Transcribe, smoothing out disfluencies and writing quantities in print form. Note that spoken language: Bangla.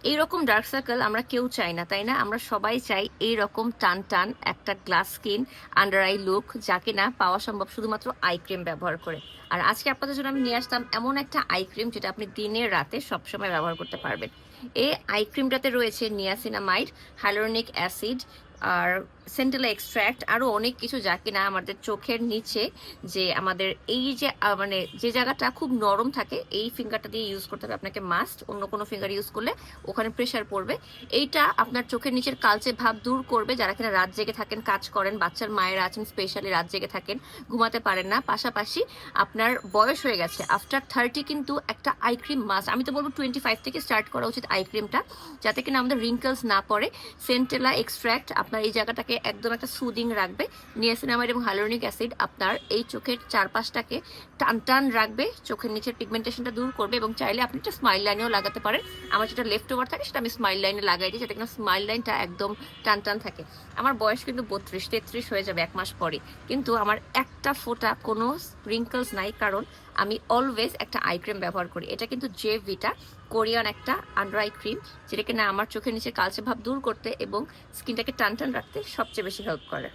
এইরকম ডার্ক সার্কেল আমরা কেউ চাই না, তাই না? আমরা সবাই চাই এইরকম টান টান একটা glass skin under eye look, যাকে না পাওয়া সম্ভব শুধুমাত্র আই ক্রিম ব্যবহার করে। আর আজকে আপনাদের জন্য আমি নিয়ে আসতাম এমন একটা আই ক্রিম যেটা আপনি দিনে রাতে সবসময় ব্যবহার করতে পারবেন। এই আই ক্রিমটাতে রয়েছে নিয়াসিনামাইড, হাইলোরনিক অ্যাসিড, আর সেন্টেলা এক্সট্র্যাক্ট, আরও অনেক কিছু, যা কিনা আমাদের চোখের নিচে যে আমাদের এই যে মানে যে জায়গাটা খুব নরম থাকে, এই ফিঙ্গারটা দিয়ে ইউজ করতে হবে আপনাকে, মাস্ট। অন্য কোনো ফিঙ্গার ইউজ করলে ওখানে প্রেশার পড়বে। এইটা আপনার চোখের নিচের কালচে ভাব দূর করবে। যারা কিনা রাত জেগে থাকেন, কাজ করেন, বাচ্চার মায়েরা আছেন স্পেশালি রাত জেগে থাকেন, ঘুমাতে পারেন না, পাশাপাশি আপনার বয়স হয়ে গেছে আফটার 30 কিন্তু একটা আই ক্রিম মাস্ট। আমি তো বলবো 25 থেকে স্টার্ট করা উচিত আই ক্রিমটা, যাতে কিনা আমাদের রিঙ্কলস না পড়ে। সেন্টেলা এক্সট্র্যাক্ট আপনার এই জায়গাটাকে একদম একটা সুদিং রাখবে। নিয়াসিনামাইড এবং হাইলোরনিক অ্যাসিড আপনার এই চোখের চারপাশটাকে টান টান রাখবে, চোখের নিচের পিগমেন্টেশনটা দূর করবে। এবং চাইলে আপনি একটা স্মাইল লাইনেও লাগাতে পারেন। আমার যেটা লেফট ওভার থাকে সেটা আমি স্মাইল লাইনে লাগাই দিই, যাতে কিনা স্মাইল লাইনটা একদম টান টান থাকে। আমার বয়স কিন্তু 32-33 হয়ে যাবে 1 মাস পরে, কিন্তু আমার একটা ফোঁটা কোনো রিঙ্কলস নাই, কারণ আমি অলওয়েজ একটা আই ক্রিম ব্যবহার করি। এটা কিন্তু জে ভিটা কোরিয়ান একটা আন্ডার আই ক্রিম, যেটা কিনা আমার চোখের নিচে কালচে ভাব দূর করতে এবং স্কিনটাকে টান টান রাখতে সবচেয়ে বেশি হেল্প করে।